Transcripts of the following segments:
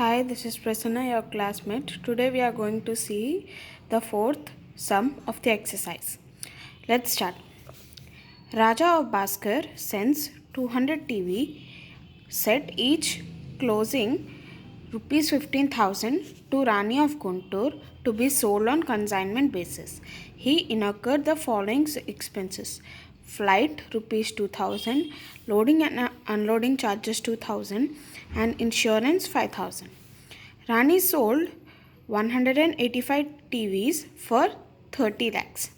Hi, this is Prasanna, your classmate. Today we are going to see the fourth sum of the exercise. Let's start. Raja of Bhaskar sends 200 TV set each closing rupees 15,000 to Rani of Guntur to be sold on consignment basis. He incurred the following expenses: flight rupees 2,000, loading and unloading charges 2,000, and insurance 5,000. Rani sold 185 TVs for 30 lakhs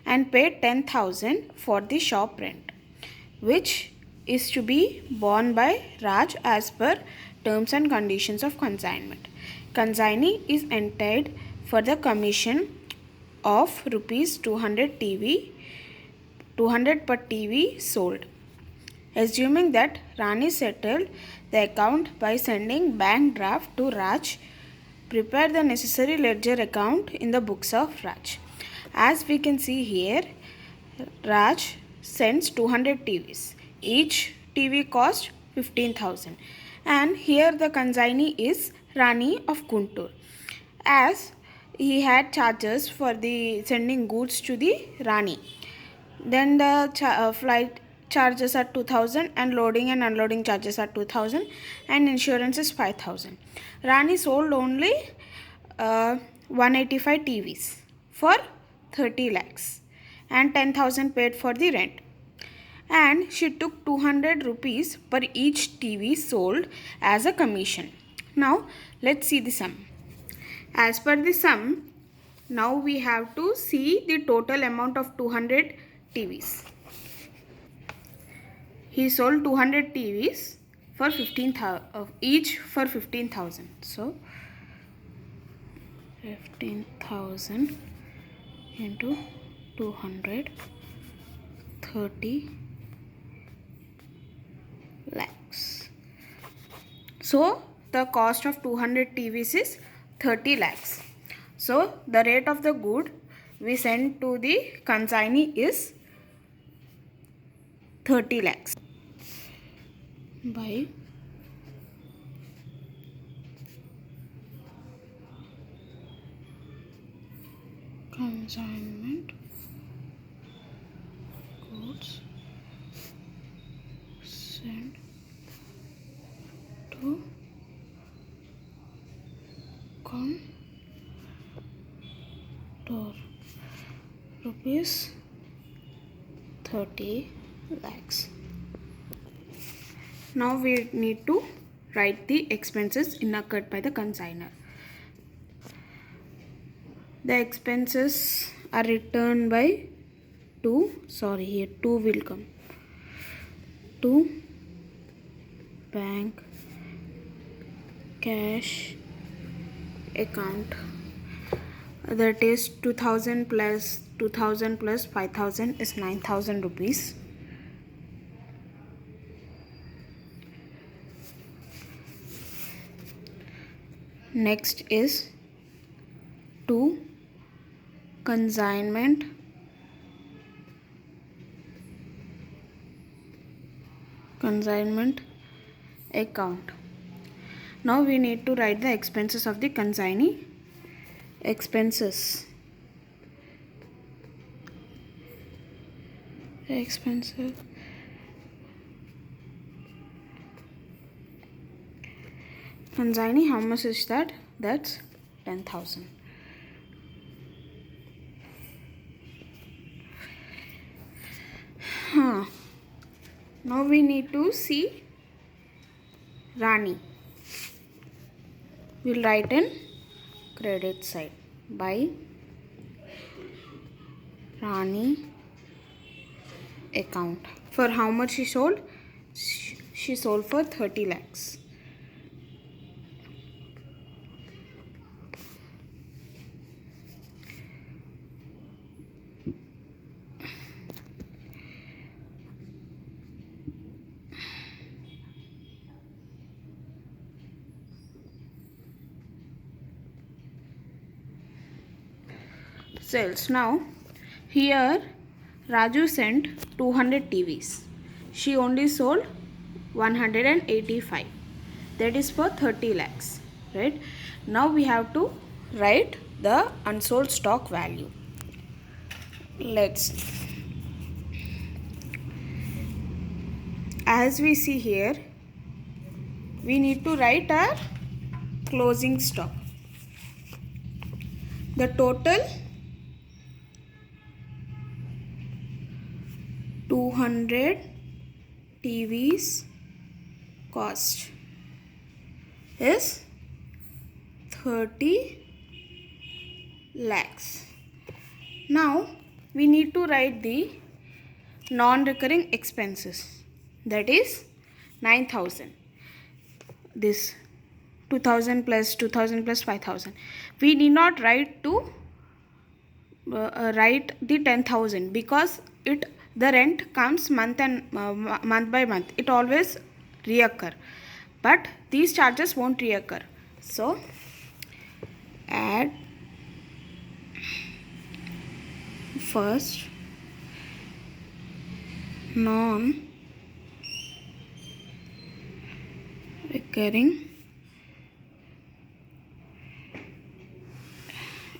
and paid 10,000 for the shop rent, which is to be borne by Raj as per terms and conditions of consignment. Consignee is entitled for the commission of rupees 200 per TV sold. Assuming that Rani settled the account by sending bank draft to Raj, prepare the necessary ledger account in the books of Raj. As we can see here, Raj sends 200 TVs. Each TV cost 15,000. And here the consignee is Rani of Guntur. As he had charges for the sending goods to the Rani. Then the flight charges are 2,000 and loading and unloading charges are 2,000 and insurance is 5,000. Rani sold only 185 TVs for 30 lakhs and 10,000 paid for the rent. And she took 200 rupees per each TV sold as a commission. Now let's see the sum. As per the sum, now we have to see the total amount of 200 TVs. He sold 200 TVs for 15,000 each for 15,000. So 15,000 into 200, 30 lakhs. So the cost of 200 TVs is 30 lakhs. So the rate of the good we send to the consignee is 30 lakhs by consignment goods sent to Guntur rupees 30 lakhs. Now we need to write the expenses incurred by the consignor. The expenses are written by 2 will come to bank cash account, that is 2,000 plus 5,000 is 9,000 rupees. Next is to consignment account. Now we need to write the expenses of the consignee. Expenses consignee, how much is that? That's 10,000. Now we need to see Rani. We'll write in credit side by Rani account. For how much she sold? She sold for 30 lakhs. Sales. Now here Raju sent 200 TVs. She only sold 185. That is for 30 lakhs. right? Now we have to write the unsold stock value. Let's, as we see here, we need to write our closing stock. The total 200 TVs cost is 30 lakhs. Now we need to write the non-recurring expenses, that is 9,000. This 2,000 plus 2,000 plus 5,000. We need not write the 10,000 because the rent comes month by month. It always reoccur, but these charges won't reoccur. So add first non-recurring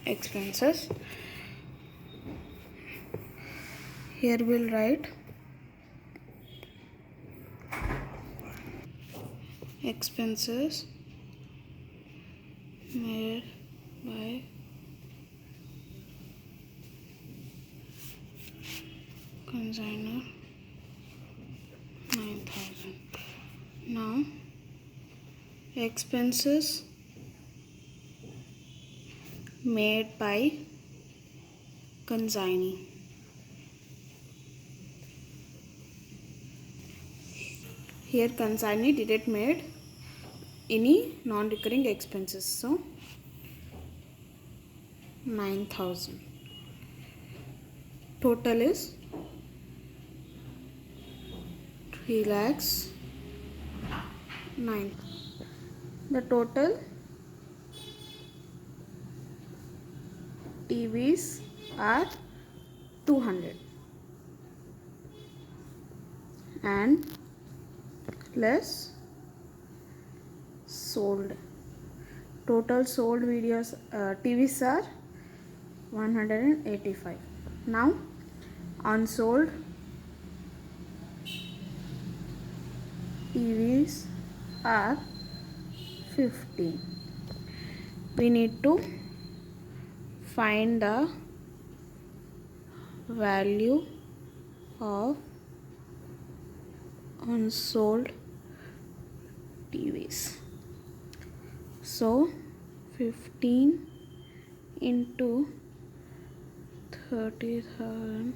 expenses. Here we'll write expenses made by consignor 9,000. Now expenses made by consignee. Here consignee didn't made any non-recurring expenses, so 9,000. Total is 3 lakhs 9. The total TVs are 200 and less sold. Total sold videos TVs are 185. Now unsold TVs are 15. We need to find the value of unsold TVs. So 15 into 30,000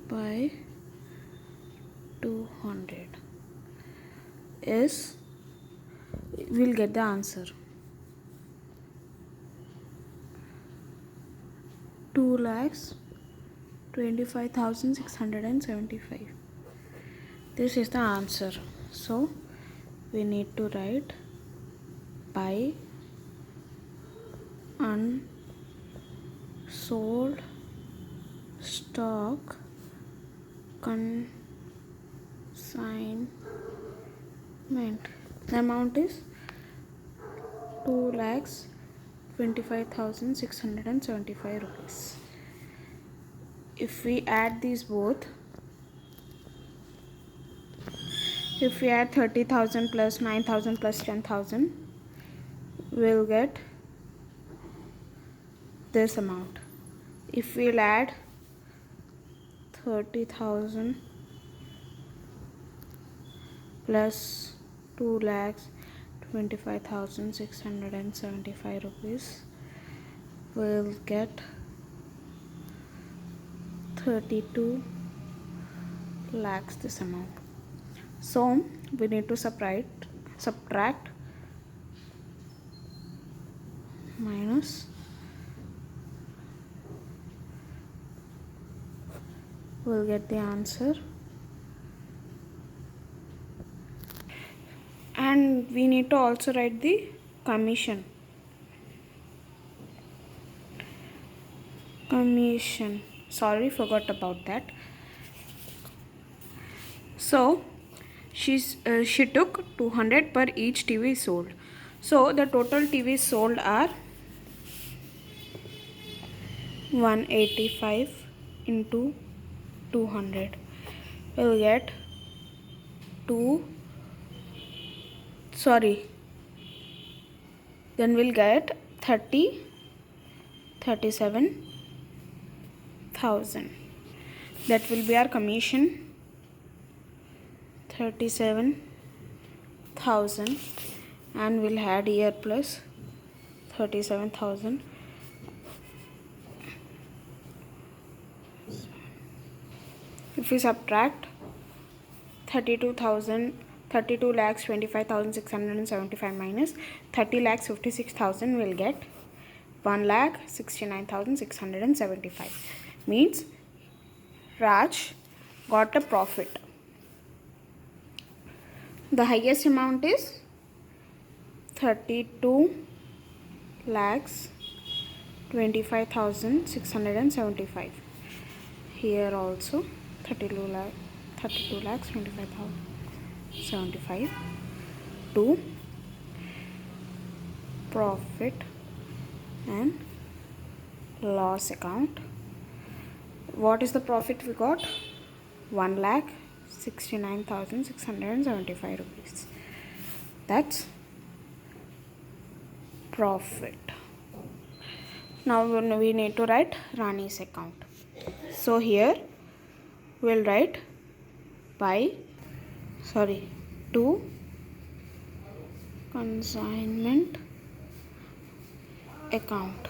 by 200 is, we'll get the answer, 2,25,675. This is the answer. So we need to write by unsold stock consignment. The amount is 2,25,675 rupees. If we add these both, if we add 30,000 plus 9,000 plus 10,000, we'll get this amount. If we'll add 30,000 plus 2,25,675 rupees, we'll get 32 lakhs this amount. So we need to subtract minus, we'll get the answer. And we need to also write the commission. Sorry, forgot about that. So she took 200 per each TV sold. So the total TVs sold are 185 into 200. We'll get 2. Then we'll get 37,000. That will be our commission. 37,000, and we'll add here plus 37,000. If we subtract 32 lakhs 25,675 minus 30 lakhs 56,000, we'll get 1,69,675. Means Raj got a profit. The highest amount is 32 lakhs 25,675. Here also 32 lakhs 25,075 to profit and loss account. What is the profit we got? 1,69,675 rupees. That's profit. Now we need to write Rani's account. So here we'll write to consignment account,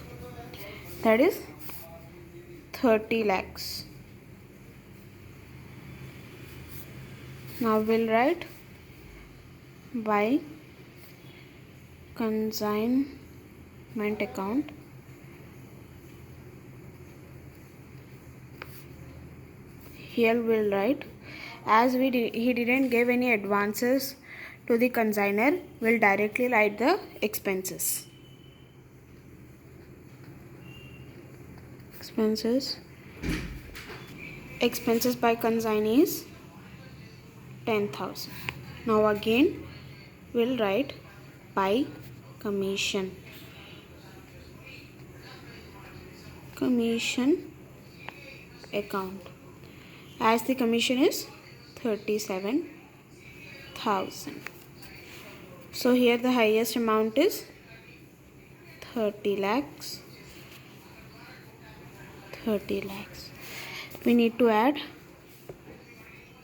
that is 30 lakhs. Now we'll write by consignment account here we'll write, as he didn't give any advances to the consignor, we'll directly write the expenses. Expenses by consignee is 10,000. Now again we'll write by commission account, as the commission is 37,000. So here the highest amount is 30 lakhs. We need to add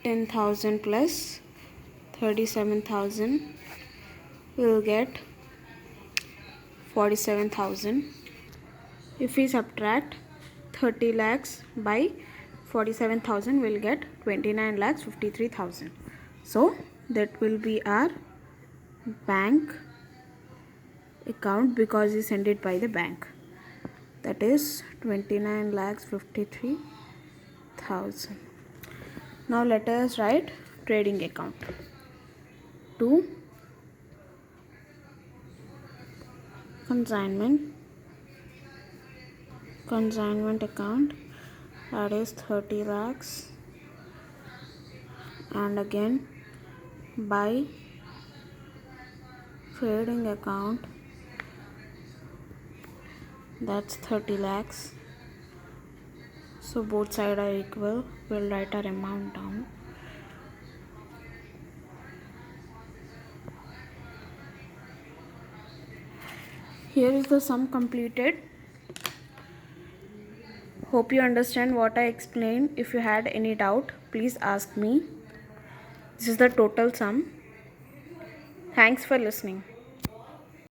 10,000 plus 37,000. We will get 47,000. If we subtract 30 lakhs by 47,000, we'll get 29 lakhs 53,000. So that will be our bank account, because we send it by the bank. That is 29 lakhs 53,000. Now let us write trading account. To consignment account, that is 30 lakhs, and again by trading account, that's 30 lakhs. So both sides are equal. We'll write our amount down. Here is the sum completed. Hope you understand what I explained. If you had any doubt, please ask me. This is the total sum. Thanks for listening.